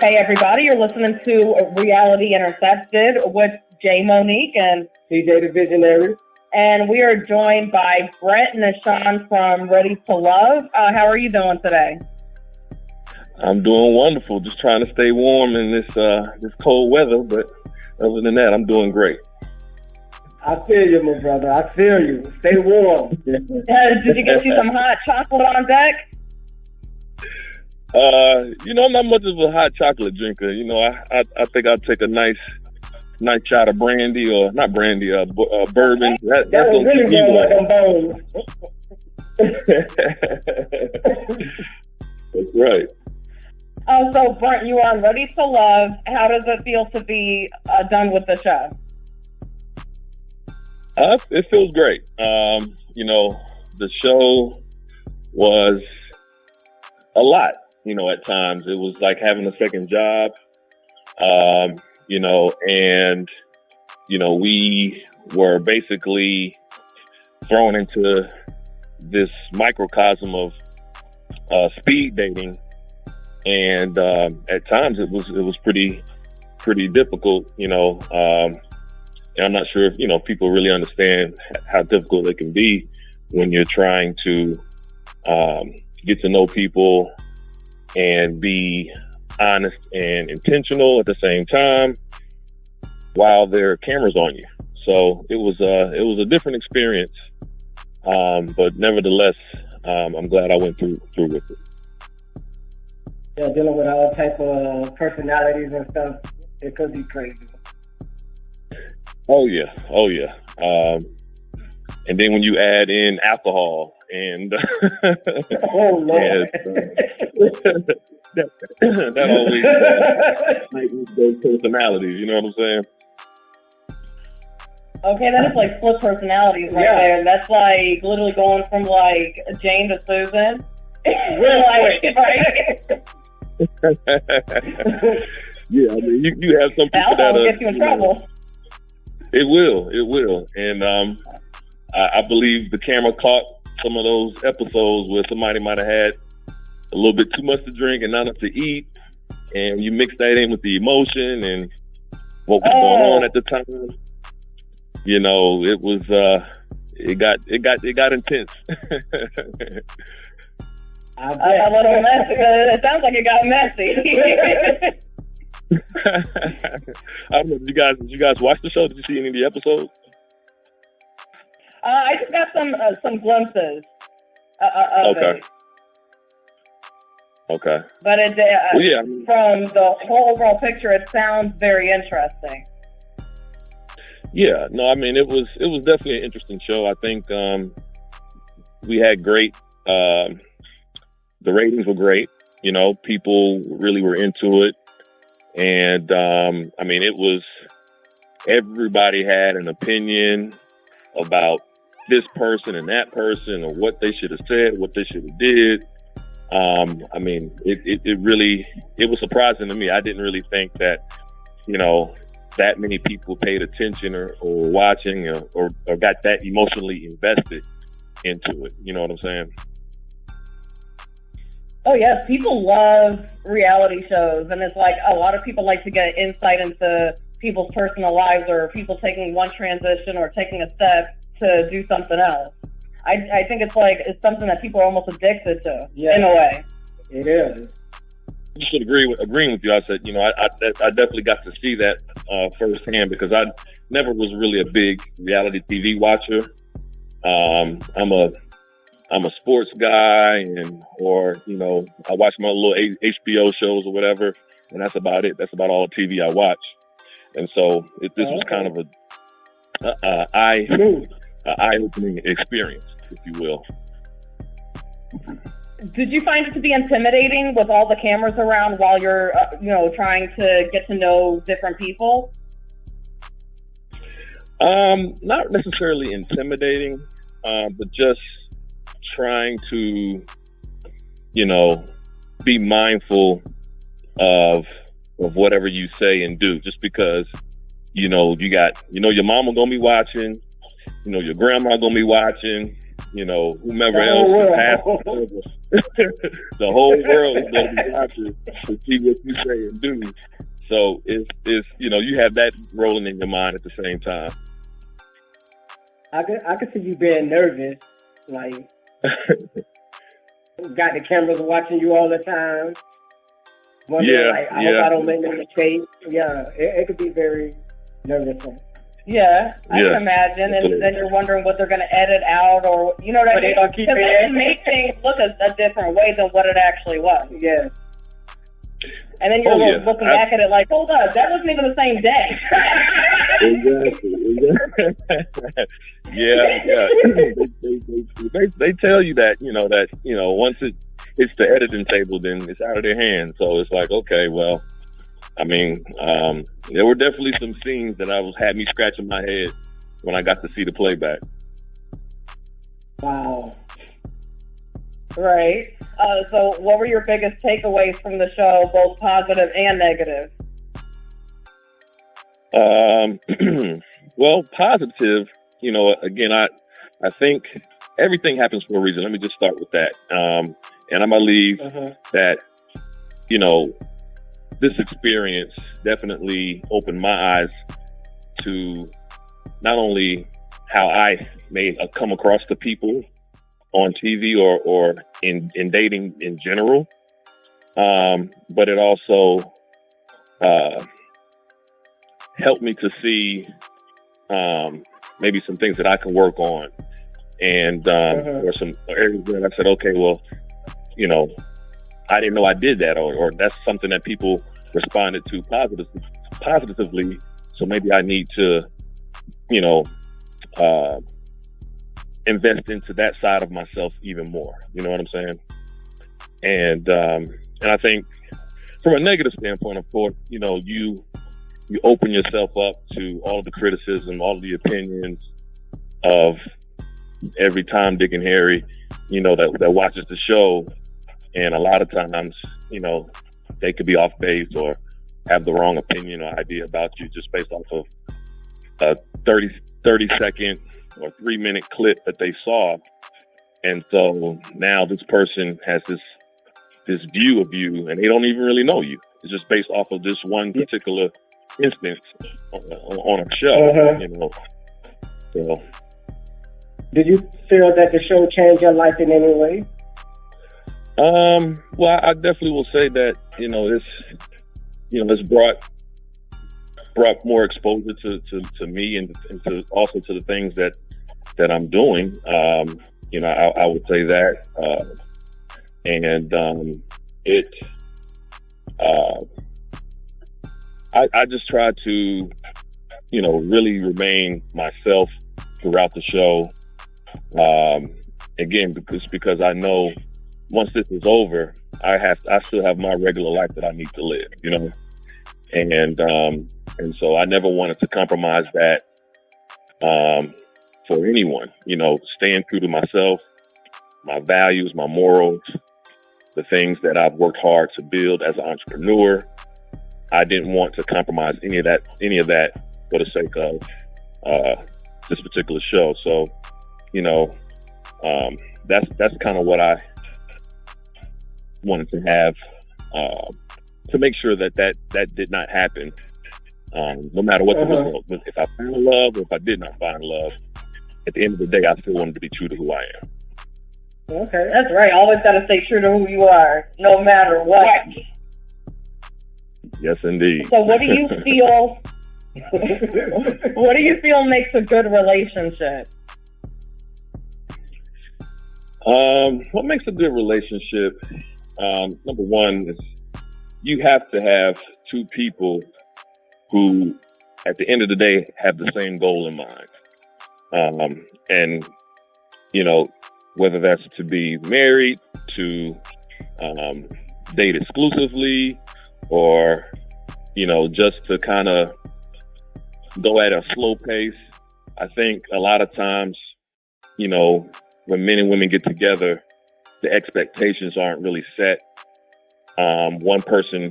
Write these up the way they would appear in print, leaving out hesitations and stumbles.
Hey everybody, you're listening to Reality Intercepted with Jay Monique and TJ the Visionary. And we are joined by Brent Nashon from Ready to Love. How are you doing today? I'm doing wonderful. Just trying to stay warm in this cold weather, but other than that, I'm doing great. I feel you, my brother. I feel you. Stay warm. Did you get you some hot chocolate on deck? I'm not much of a hot chocolate drinker. I think I'll take a nice shot of brandy, or not brandy, bourbon. That's was really warm like them bones. That's right. So Brent, you are on Ready to Love. How does it feel to be done with the show? It feels great. The show was a lot. At times it was like having a second job. We were basically thrown into this microcosm of speed dating, and at times it was pretty difficult. And I'm not sure if people really understand how difficult it can be when you're trying to get to know people and be honest and intentional at the same time while there are cameras on you. So it was a different experience, but nevertheless, I'm glad I went through with it. Yeah, dealing with all type of personalities and stuff, it could be crazy. Oh yeah. And then when you add in alcohol and oh Lord, that always heightens those personalities. You know what I'm saying? Okay, that is like split personalities right there. That's like literally going from like Jane to Susan. Right? Yeah, I mean, you have some people that will get you in trouble. It will, and I believe the camera caught some of those episodes where somebody might have had a little bit too much to drink and not enough to eat, and you mix that in with the emotion and what was going on at the time. It was it got intense. A little messy. It sounds like it got messy. I don't know. Did you guys watch the show? Did you see any of the episodes? I just got some glimpses of it. Okay. But from the whole overall picture, it sounds very interesting. Yeah. No, I mean, it was definitely an interesting show. I think we had great. The ratings were great. People really were into it. And, everybody had an opinion about this person and that person, or what they should have said, what they should have did. It was surprising to me. I didn't really think that, that many people paid attention or watching or got that emotionally invested into it. You know what I'm saying? Oh, yes. People love reality shows, and it's like a lot of people like to get insight into people's personal lives, or people taking one transition or taking a step to do something else. I think it's something that people are almost addicted to, in a way. It is. I should agreeing with you. I said, I definitely got to see that firsthand, because I never was really a big reality TV watcher. I'm a sports guy, or I watch my little HBO shows or whatever, and that's about it. That's about all the TV I watch. And so this was kind of a eye-opening experience, if you will. Did you find it to be intimidating with all the cameras around while you're, trying to get to know different people? Not necessarily intimidating, but just trying to, be mindful of whatever you say and do, just because, you got, your mama gonna be watching, your grandma gonna be watching, whomever else is passing, the whole world is going to be watching to see what you say and do. So it's you have that rolling in your mind at the same time. I could see you being nervous, like got the cameras watching you all the time. Wondering, I hope I don't make no mistake. Yeah, it could be very nervous. Yeah, I can imagine. And then you're wondering what they're going to edit out, or what I mean? Because they make things look a different way than what it actually was. Yeah. And then you're looking back at it like, hold up, that wasn't even the same day. Exactly. They tell you that, once it's the editing table, then it's out of their hands. So it's like, okay, well, I mean, there were definitely some scenes that had me scratching my head when I got to see the playback. Wow. Right. So what were your biggest takeaways from the show, both positive and negative? Well, positive, again, I think everything happens for a reason. Let me just start with that. And I believe that, this experience definitely opened my eyes to not only how I may come across the people on TV or in dating in general, but it also helped me to see maybe some things that I can work on, and or some areas where I said, okay, well, I didn't know I did that, or that's something that people responded to positively. So maybe I need to, invest into that side of myself even more. You know what I'm saying? And I think from a negative standpoint, of course, you open yourself up to all of the criticism, all of the opinions of every Tom, Dick, and Harry, that watches the show. And a lot of times, they could be off base or have the wrong opinion or idea about you just based off of a 30-second or 3-minute clip that they saw. And so now this person has this view of you, and they don't even really know you. It's just based off of this one particular instance on a show, So, did you feel that the show changed your life in any way? Well, I definitely will say that, it's brought more exposure to me and to also to the things that I'm doing. I would say that, I just try to, really remain myself throughout the show. Again, because I know once this is over, I still have my regular life that I need to live, and so I never wanted to compromise that, for anyone, staying true to myself, my values, my morals, the things that I've worked hard to build as an entrepreneur. I didn't want to compromise any of that for the sake of, this particular show. So, that's kind of what I wanted to have, to make sure that did not happen, no matter what the result was. If I found love or if I did not find love, at the end of the day, I still wanted to be true to who I am. Okay, that's right. Always got to stay true to who you are, no matter what. Yes, indeed. So what do you feel, what do you feel makes a good relationship? What makes a good relationship, number one, is you have to have two people who, at the end of the day, have the same goal in mind. And, whether that's to be married, to date exclusively, or, just to kind of go at a slow pace. I think a lot of times, when men and women get together, the expectations aren't really set. One person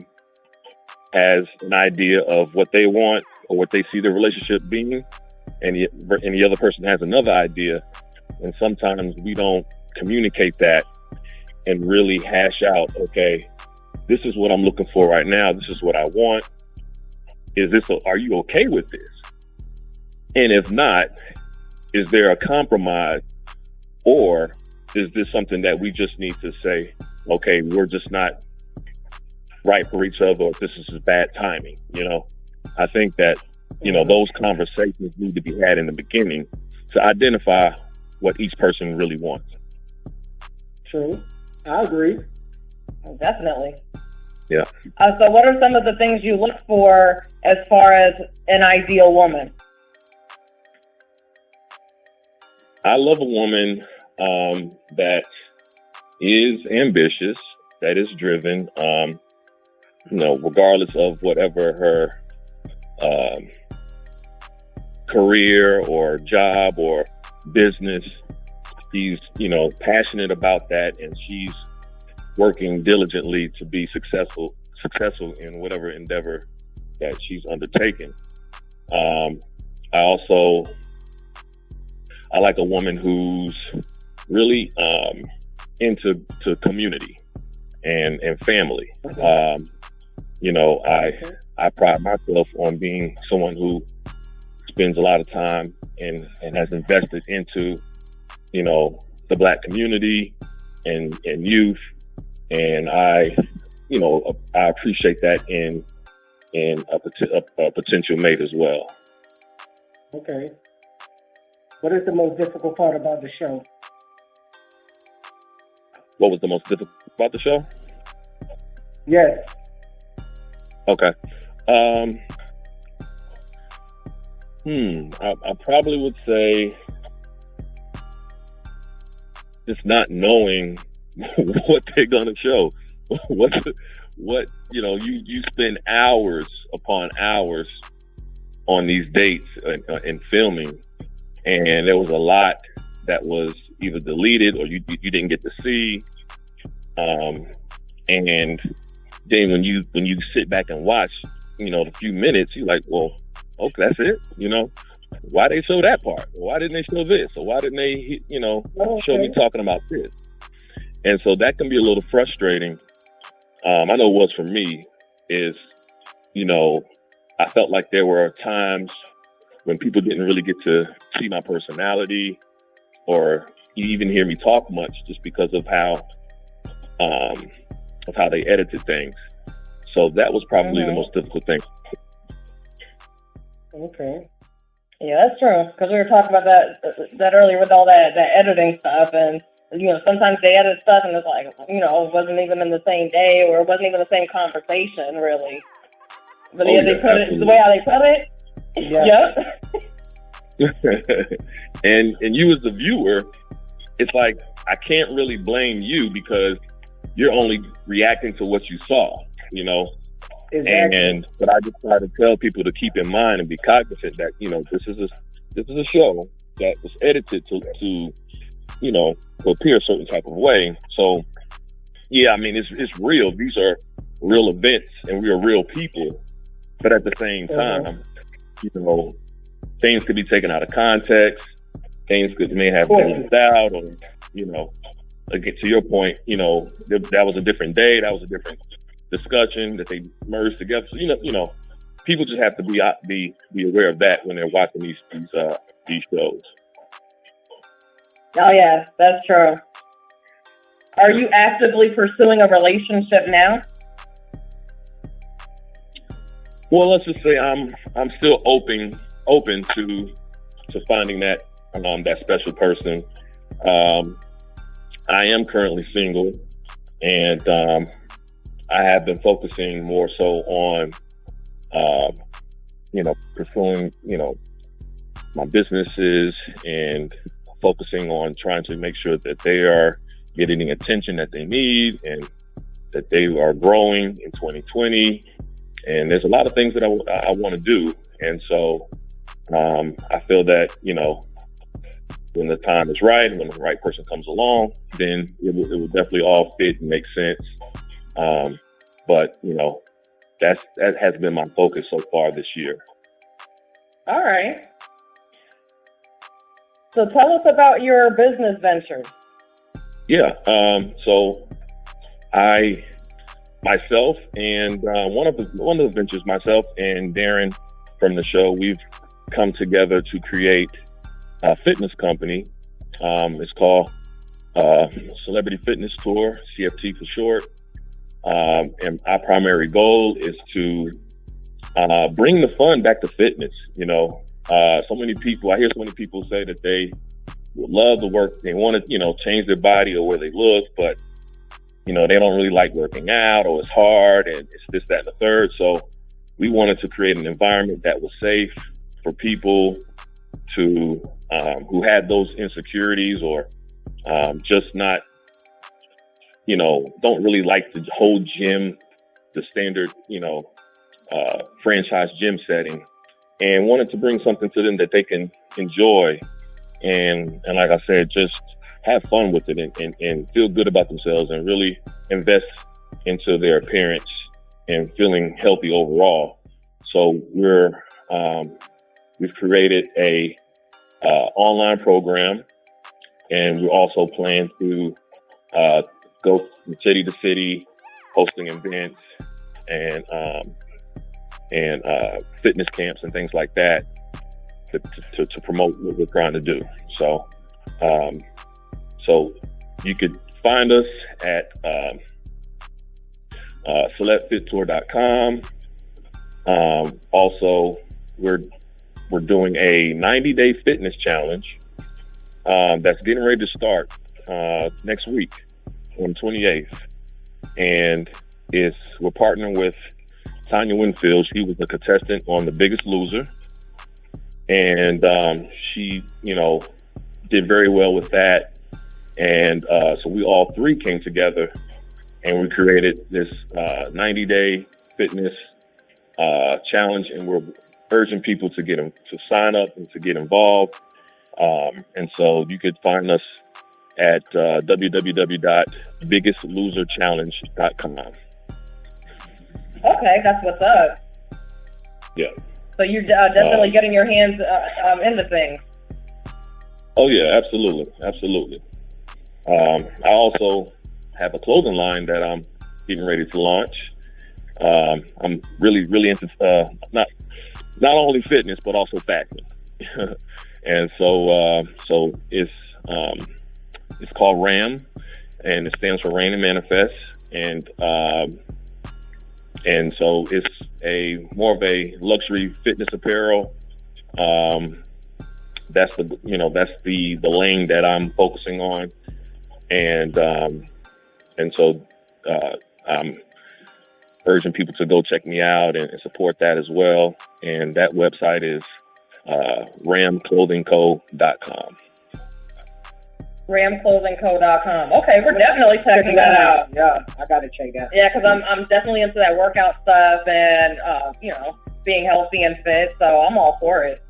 has an idea of what they want or what they see the relationship being, and the other person has another idea. And sometimes we don't communicate that and really hash out, okay, this is what I'm looking for right now. This is what I want. Are you okay with this? And if not, is there a compromise, or is this something that we just need to say, okay, we're just not right for each other, or this is bad timing? I think that, those conversations need to be had in the beginning to identify what each person really wants. True. I agree. Definitely. Yeah. So what are some of the things you look for as far as an ideal woman? I love a woman that is ambitious, that is driven, regardless of whatever her career or job or business. She's, passionate about that, and she's working diligently to be successful in whatever endeavor that she's undertaken. I like a woman who's really into community and family. I pride myself on being someone who spends a lot of time and has invested into, the Black community and youth. And I appreciate that in a potential mate as well. Okay. What is the most difficult part about the show? What was the most difficult about the show? Yes. Okay. I probably would say just not knowing what they're gonna show. You spend hours upon hours on these dates and filming, and there was a lot that was either deleted or you didn't get to see. And then when you sit back and watch, the few minutes, you're like, well, okay, that's it. Why they show that part? Why didn't they show this? Or why didn't they, show me talking about this? And so that can be a little frustrating. I know it was for me. I felt like there were times when people didn't really get to see my personality or even hear me talk much, just because of how they edited things. So that was probably the most difficult thing. Okay. Yeah, that's true. Because we were talking about that earlier with all that editing stuff, and sometimes they edit stuff and it's like, it wasn't even in the same day, or it wasn't even the same conversation, really. But they put it the way how they put it. Yep. and you as the viewer, it's like, I can't really blame you because you're only reacting to what you saw, Exactly. But I just try to tell people to keep in mind and be cognizant that, this is a show that was edited to appear a certain type of way. So yeah, it's real. These are real events and we are real people. But at the same time, things could be taken out of context. Things may have been left out, or, again, to your point, that was a different day. That was a different discussion that they merged together. So, people just have to be aware of that when they're watching these shows. Oh yeah, that's true. Are you actively pursuing a relationship now? Well, let's just say I'm still open to finding that special person. I am currently single, and I have been focusing more so on pursuing my businesses and focusing on trying to make sure that they are getting the attention that they need and that they are growing in 2020. And there's a lot of things that I want to do. And so I feel that, when the time is right and when the right person comes along, then it will definitely all fit and make sense. But that has been my focus so far this year. All right. So tell us about your business ventures. Yeah. So myself and one of the ventures, myself and Darren from the show, we've come together to create a fitness company. It's called Celebrity Fitness Tour, CFT for short. And our primary goal is to bring the fun back to fitness. You know, I hear so many people say that they would love the work, they want to, change their body or where they look, but, they don't really like working out, or it's hard and it's this, that, and the third. So we wanted to create an environment that was safe for people to, who had those insecurities or just not, don't really like the whole gym, the standard, franchise gym setting, and wanted to bring something to them that they can enjoy and like I said, just have fun with it and feel good about themselves and really invest into their appearance and feeling healthy overall. So we've created a online program, and we also plan to go from city to city, hosting events and fitness camps and things like that to promote what we're trying to do. So you could find us at selectfittour.com. Also, we're doing a 90-day fitness challenge that's getting ready to start next week on the 28th, and we're partnering with Tanya Winfield. She was a contestant on The Biggest Loser, and she, did very well with that. And so we all three came together and we created this 90-day fitness challenge, and we're urging people to sign up and to get involved. And so you could find us at www.biggestloserchallenge.com. Okay, that's what's up. Yeah. So you're definitely getting your hands into things. Oh yeah, absolutely. I also have a clothing line that I'm getting ready to launch. I'm really into not only fitness but also fashion, and so it's called RAM, and it stands for Rain and Manifest, and so it's more of a luxury fitness apparel. That's the lane that I'm focusing on, and so I'm urging people to go check me out and support that as well. And that website is ramclothingco.com. ramclothingco.com. Okay, we're definitely checking that out. Yeah, I gotta check that. Yeah, because I'm definitely into that workout stuff and being healthy and fit. So I'm all for it.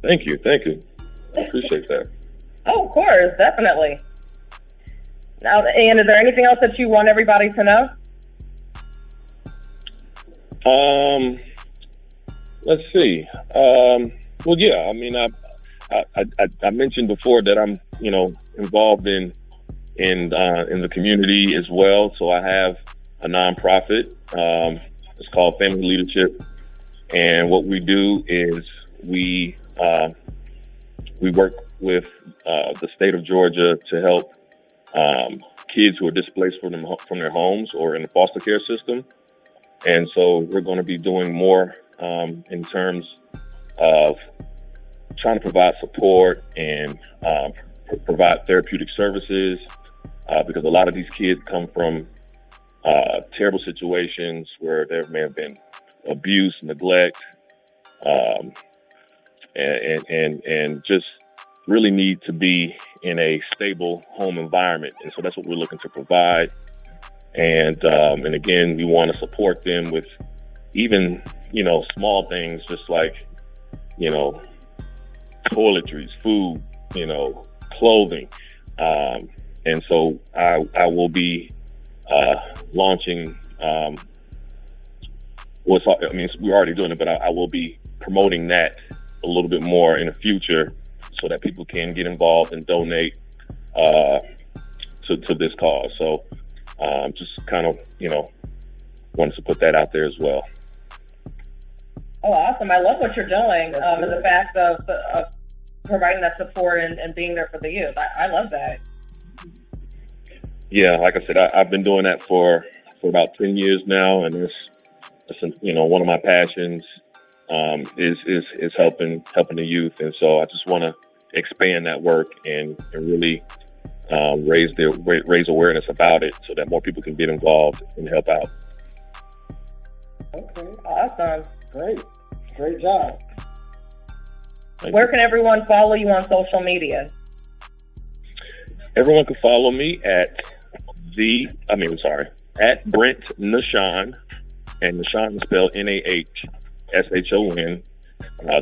Thank you. I appreciate that. Oh, of course, definitely. Now, and is there anything else that you want everybody to know? Let's see. Well, yeah. I mean, I mentioned before that I'm, involved in the community as well. So I have a nonprofit. It's called Family Leadership, and what we do is we work with the state of Georgia to help kids who are displaced from their homes or in the foster care system. And so we're going to be doing more in terms of trying to provide support and provide therapeutic services because a lot of these kids come from terrible situations where there may have been abuse, neglect, and just really need to be in a stable home environment. And so that's what we're looking to provide. And again, we want to support them with even, small things, just like, toiletries, food, clothing. And so I will be launching, we're already doing it, but I will be promoting that a little bit more in the future so that people can get involved and donate to this cause. So just kind of, wanted to put that out there as well. Oh, awesome. I love what you're doing, and the fact of providing that support and being there for the youth. I love that. Yeah, like I said, I've been doing that for about 10 years now, and it's one of my passions is helping the youth, and so I just want to expand that work and really raise awareness about it so that more people can get involved and help out. Okay. Awesome. Great job. Where can everyone follow you on social media? Everyone can follow me at Brent Nashon, and Nashon is spelled Nahshon.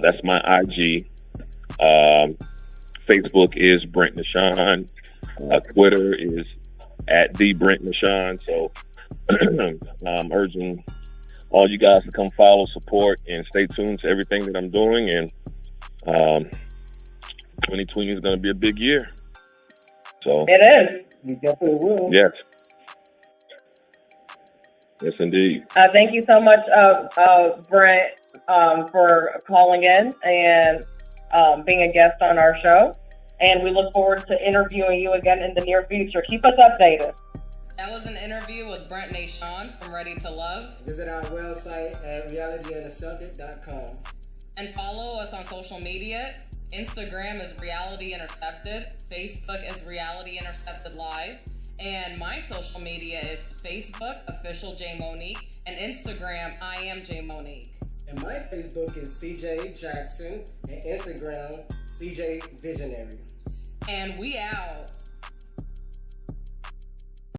That's my IG. Facebook is Brent Nashon. Twitter is at the Brent Nashon. So I'm urging all you guys to come follow, support, and stay tuned to everything that I'm doing. And 2020 is going to be a big year. So it is. You definitely will. Yes. Yes, indeed. Thank you so much, Brent, for calling in and being a guest on our show. And we look forward to interviewing you again in the near future. Keep us updated. That was an interview with Brent Nashon from Ready to Love. Visit our website at realityintercepted.com. And follow us on social media. Instagram is Reality Intercepted. Facebook is Reality Intercepted Live. And my social media is Facebook, Official J Monique, and Instagram, I am J Monique. And my Facebook is CJ Jackson, and Instagram, CJ Visionary. And we out.